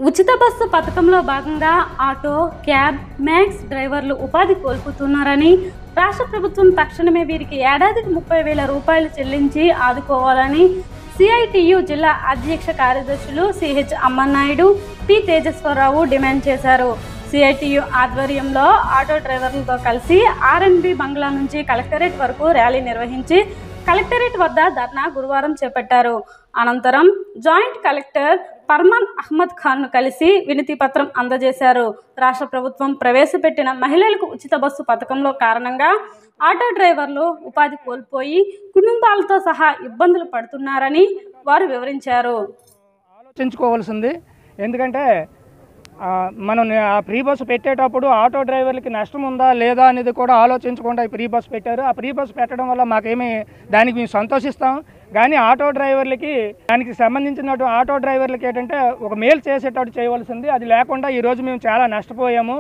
ఉచిత బస్సు పథకంలో భాగంగా ఆటో, క్యాబ్, మ్యాక్స్ డ్రైవర్లు ఉపాధి కోల్పోతున్నారని రాష్ట్ర ప్రభుత్వం తక్షణమే వీరికి ఏడాదికి 30,000 రూపాయలు చెల్లించి ఆదుకోవాలని సిఐటియు జిల్లా అధ్యక్ష కార్యదర్శులు CH Ammannaidu, P Tejeswara Rao demand చేశారు. సిఐటియు ఆధ్వర్యంలో ఆటో డ్రైవర్లతో కలిసి ఆర్ఎండ్బి బంగ్లా నుంచి కలెక్టరేట్ వరకు ర్యాలీ నిర్వహించి కలెక్టరేట్ వద్ద ధర్నా గురువారం చేపట్టారు. అనంతరం జాయింట్ కలెక్టర్ ఫర్మాన్ అహ్మద్ ఖాన్ను కలిసి వినతి పత్రం అందజేశారు. రాష్ట్ర ప్రభుత్వం ప్రవేశపెట్టిన మహిళలకు ఉచిత బస్సు పథకంలో కారణంగా ఆటో డ్రైవర్లు ఉపాధి కోల్పోయి కుటుంబాలతో సహా ఇబ్బందులు పడుతున్నారని వారు వివరించారు. ఆలోచించుకోవాల్సింది ఎందుకంటే మనం ఆ ఫ్రీ బస్సు పెట్టేటప్పుడు ఆటో డ్రైవర్లకి నష్టం ఉందా లేదా అనేది కూడా ఆలోచించకుండా ఈ ఫ్రీ బస్సు పెట్టారు. ఆ ఫ్రీ బస్సు పెట్టడం వల్ల దానికి మేము సంతోషిస్తాం. కానీ ఆటో డ్రైవర్లకి దానికి సంబంధించిన ఆటో డ్రైవర్లకి ఏంటంటే ఒక మేలు చేసేటట్టు చేయవలసింది. అది లేకుండా ఈరోజు మేము చాలా నష్టపోయాము.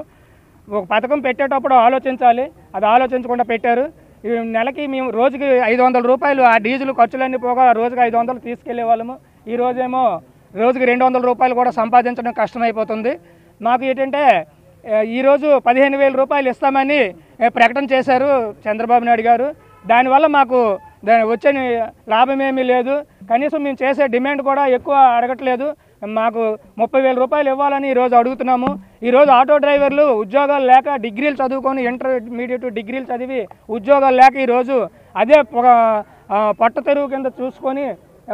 ఒక పథకం పెట్టేటప్పుడు ఆలోచించాలి, అది ఆలోచించకుండా పెట్టారు. నెలకి మేము రోజుకి 500 రూపాయలు ఆ డీజిల్ ఖర్చులన్నీ పోగా రోజుకి 500 తీసుకెళ్లే వాళ్ళము. ఈరోజేమో రోజుకి 200 రూపాయలు కూడా సంపాదించడం కష్టమైపోతుంది. మాకు ఏంటంటే ఈరోజు 15,000 రూపాయలు ఇస్తామని ప్రకటన చేశారు చంద్రబాబు నాయుడు గారు. దానివల్ల మాకు వచ్చే లాభం ఏమీ లేదు. కనీసం మేము చేసే డిమాండ్ కూడా ఎక్కువ అడగట్లేదు. మాకు 30,000 రూపాయలు ఇవ్వాలని ఈరోజు అడుగుతున్నాము. ఈరోజు ఆటో డ్రైవర్లు ఉద్యోగాలు లేక డిగ్రీలు చదువుకొని ఇంటర్మీడియట్ డిగ్రీలు చదివి ఉద్యోగాలు లేక ఈరోజు అదే పట్ట తెరువు కింద చూసుకొని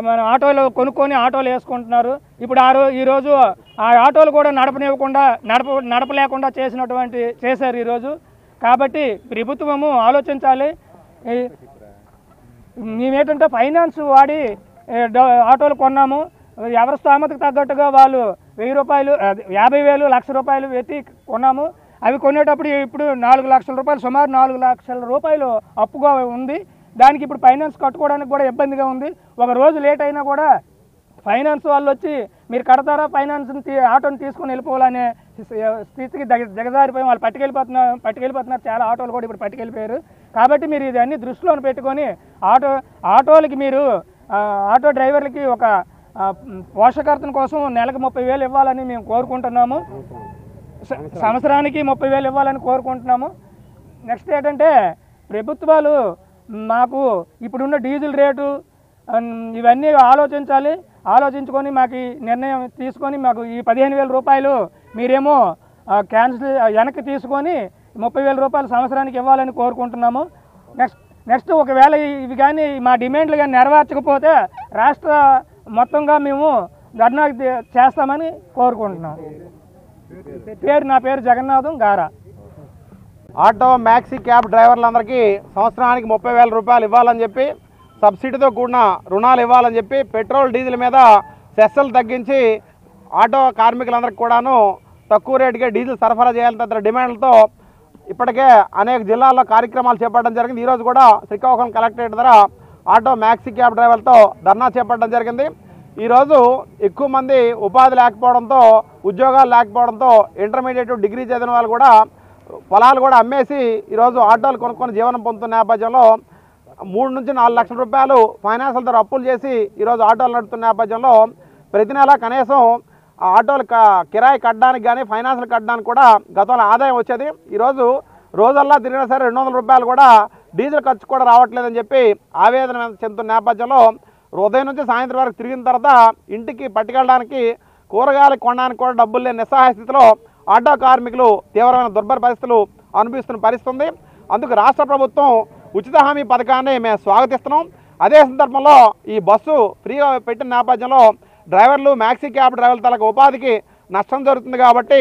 మన ఆటోలు కొనుక్కొని ఆటోలు వేసుకుంటున్నారు. ఇప్పుడు ఈరోజు ఆ ఆటోలు కూడా నడపలేకుండా చేశారు ఈరోజు. కాబట్టి ప్రభుత్వము ఆలోచించాలి. మేమేంటంటే ఫైనాన్స్ వాడి ఆటోలు కొన్నాము. ఎవరి స్థామతకు తగ్గట్టుగా వాళ్ళు 1000 రూపాయలు, 50,000, 1,00,000 రూపాయలు పెట్టి కొన్నాము. అవి కొనేటప్పుడు ఇప్పుడు 4 లక్షల రూపాయలు, సుమారు 4 లక్షల రూపాయలు అప్పుగా ఉంది. దానికి ఇప్పుడు ఫైనాన్స్ కట్టుకోవడానికి కూడా ఇబ్బందిగా ఉంది. ఒక రోజు లేట్ అయినా కూడా ఫైనాన్స్ వాళ్ళు వచ్చి మీరు కడతారా, ఫైనాన్స్ ఆటోని తీసుకొని వెళ్ళిపోవాలనే స్థితికి దిగజారిపోయి వాళ్ళు పట్టుకెళ్ళిపోతున్నారు. చాలా ఆటోలు కూడా ఇప్పుడు పట్టుకెళ్ళిపోయారు. కాబట్టి మీరు ఇదన్నీ దృష్టిలో పెట్టుకొని ఆటోలకి మీరు ఆటో డ్రైవర్లకి ఒక పోషకార్థం కోసం నెలకు 30,000 ఇవ్వాలని మేము కోరుకుంటున్నాము. సంవత్సరానికి 30,000 ఇవ్వాలని కోరుకుంటున్నాము. నెక్స్ట్ ఏంటంటే ప్రభుత్వాలు మాకు ఇప్పుడున్న డీజిల్ రేటు ఇవన్నీ ఆలోచించాలి. ఆలోచించుకొని మాకు నిర్ణయం తీసుకొని మాకు ఈ 15,000 రూపాయలు మీరేమో వెనక్కి తీసుకొని 30,000 రూపాయలు సంవత్సరానికి ఇవ్వాలని కోరుకుంటున్నాము. నెక్స్ట్ ఒకవేళ ఇవి కానీ మా డిమాండ్లు కానీ నెరవేర్చకపోతే రాష్ట్ర మొత్తంగా మేము ధర్నా చేస్తామని కోరుకుంటున్నాం. నా పేరు జగన్నాథం గారా. ఆటో, మ్యాక్సీ, క్యాబ్ డ్రైవర్లందరికీ సంవత్సరానికి 30,000 రూపాయలు ఇవ్వాలని చెప్పి, సబ్సిడీతో కూడిన రుణాలు ఇవ్వాలని చెప్పి, పెట్రోల్ డీజిల్ మీద సెస్సులు తగ్గించి ఆటో కార్మికులందరికీ కూడాను తక్కువ రేటుగా డీజిల్ సరఫరా చేయాలని తదితర డిమాండ్లతో ఇప్పటికే అనేక జిల్లాల్లో కార్యక్రమాలు చేపట్టడం జరిగింది. ఈరోజు కూడా శ్రీకాకుళం కలెక్టరేట్ ద్వారా ఆటో, మ్యాక్సీ, క్యాబ్ డ్రైవర్లతో ధర్నా చేపట్టడం జరిగింది. ఈరోజు ఎక్కువ మంది ఉపాధి లేకపోవడంతో, ఉద్యోగాలు లేకపోవడంతో ఇంటర్మీడియట్ డిగ్రీ చదివిన వాళ్ళు కూడా పొలాలు కూడా అమ్మేసి ఈరోజు ఆటోలు కొనుక్కొని జీవనం పొందుతున్న నేపథ్యంలో 3 నుంచి 4 లక్షల రూపాయలు ఫైనాన్షియల్ ద్వారా అప్పులు చేసి ఈరోజు ఆటోలు నడుపుతున్న నేపథ్యంలో ప్రతి నెల కనీసం ఆటోలు కిరాయి కట్టడానికి కానీ ఫైనాన్షియల్ కట్టడానికి కూడా గతంలో ఆదాయం వచ్చేది. ఈరోజు రోజల్లా తిరిగినా సరే 200 రూపాయలు కూడా డీజిల్ ఖర్చు కూడా రావట్లేదని చెప్పి ఆవేదన చెందుతున్న నేపథ్యంలో ఉదయం నుంచి సాయంత్రం వరకు తిరిగిన తర్వాత ఇంటికి పట్టుకెళ్ళడానికి, కూరగాయలు కొనడానికి కూడా డబ్బులు లేని నిస్సహాయ స్థితిలో ఆటో కార్మికులు తీవ్రమైన దుర్భర పరిస్థితులు అనుభవిస్తున్న పరిస్థితి ఉంది. అందుకు రాష్ట్ర ప్రభుత్వం ఉచిత హామీ పథకాన్ని మేము స్వాగతిస్తున్నాం. అదే సందర్భంలో ఈ బస్సు ఫ్రీగా పెట్టిన నేపథ్యంలో డ్రైవర్లు, మ్యాక్సీ, క్యాబ్ డ్రైవర్ల తలకు ఉపాధికి నష్టం జరుగుతుంది. కాబట్టి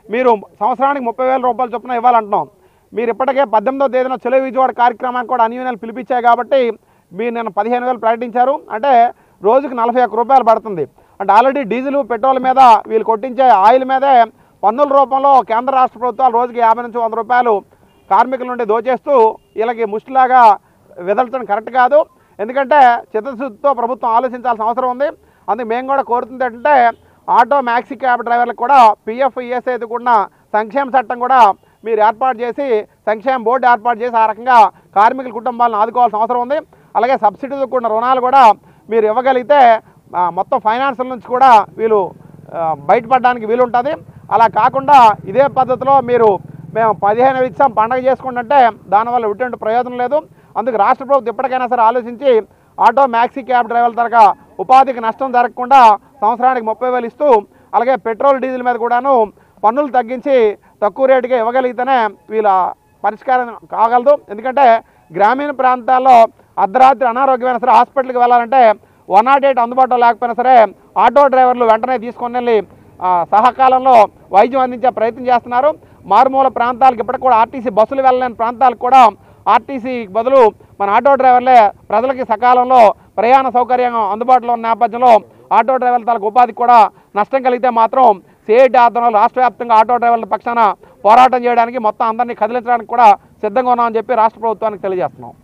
మీరు సంవత్సరానికి 30,000 రూపాయలు చొప్పున ఇవ్వాలంటున్నాం. మీరు ఇప్పటికే 18వ తేదీన చలో విజయవాడ కార్యక్రమానికి కూడా అన్ని యూనియన్లు పిలిపించాయి. కాబట్టి మీరు నేను 15,000 ప్రకటించారు. అంటే రోజుకి 41 రూపాయలు పడుతుంది. అంటే ఆల్రెడీ డీజిల్, పెట్రోల్ మీద వీళ్ళు కొట్టించే ఆయిల్ మీదే పన్నుల రూపంలో కేంద్ర రాష్ట్ర ప్రభుత్వాలు రోజుకి 50 నుంచి 100 రూపాయలు కార్మికుల నుండి దోచేస్తూ వీళ్ళకి ముష్టిలాగా వెదలటం కరెక్ట్ కాదు. ఎందుకంటే చిత్తశుద్ధితో ప్రభుత్వం ఆలోచించాల్సిన అవసరం ఉంది. అందుకు మేము కూడా కోరుతుంది ఏంటంటే ఆటో, మ్యాక్సీ, క్యాబ్ డ్రైవర్లకు కూడా పిఎఫ్, ఈఎస్ఐ కూడిన సంక్షేమ చట్టం కూడా మీరు ఏర్పాటు చేసి, సంక్షేమ బోర్డు ఏర్పాటు చేసి ఆ రకంగా కార్మికుల కుటుంబాలను ఆదుకోవాల్సిన అవసరం ఉంది. అలాగే సబ్సిడీతో కూడిన రుణాలు కూడా మీరు ఇవ్వగలిగితే మొత్తం ఫైనాన్షియల్ నుంచి కూడా వీళ్ళు బయటపడడానికి వీలుంటుంది. అలా కాకుండా ఇదే పద్ధతిలో మేము 15 ఇచ్చాం పండగ చేసుకుంటుంటే దానివల్ల ఎటువంటి ప్రయోజనం లేదు. అందుకు రాష్ట్ర ప్రభుత్వం ఇప్పటికైనా సరే ఆలోచించి ఆటో మ్యాక్సీ క్యాబ్ డ్రైవర్ల తరగా ఉపాధికి నష్టం జరగకుండా సంవత్సరానికి 30,000 ఇస్తూ, అలాగే పెట్రోల్ డీజిల్ మీద కూడాను పన్నులు తగ్గించి తక్కువ రేటుగా ఇవ్వగలిగితేనే వీళ్ళ పరిష్కారం కాగలదు. ఎందుకంటే గ్రామీణ ప్రాంతాల్లో అర్ధరాత్రి అనారోగ్యమైన సరే హాస్పిటల్కి వెళ్ళాలంటే 108 అందుబాటులో లేకపోయినా సరే ఆటో డ్రైవర్లు వెంటనే తీసుకొని వెళ్ళి సహకాలంలో వైద్యం అందించే ప్రయత్నం చేస్తున్నారు. మారుమూల ప్రాంతాలకు ఇప్పటికి కూడా ఆర్టీసీ బస్సులు వెళ్ళలేని ప్రాంతాలకు కూడా ఆర్టీసీ బదులు మన ఆటో డ్రైవర్లే ప్రజలకి సకాలంలో ప్రయాణ సౌకర్యం అందుబాటులో ఉన్న నేపథ్యంలో ఆటో డ్రైవర్ల తలకు ఉపాధికి కూడా నష్టం కలిగితే మాత్రం సిఐటి ఆధ్వర్యంలో రాష్ట్ర వ్యాప్తంగా ఆటో డ్రైవర్ల పక్షాన పోరాటం చేయడానికి మొత్తం అందరినీ కదిలించడానికి కూడా సిద్ధంగా ఉన్నామని చెప్పి రాష్ట్ర ప్రభుత్వానికి తెలియజేస్తున్నాం.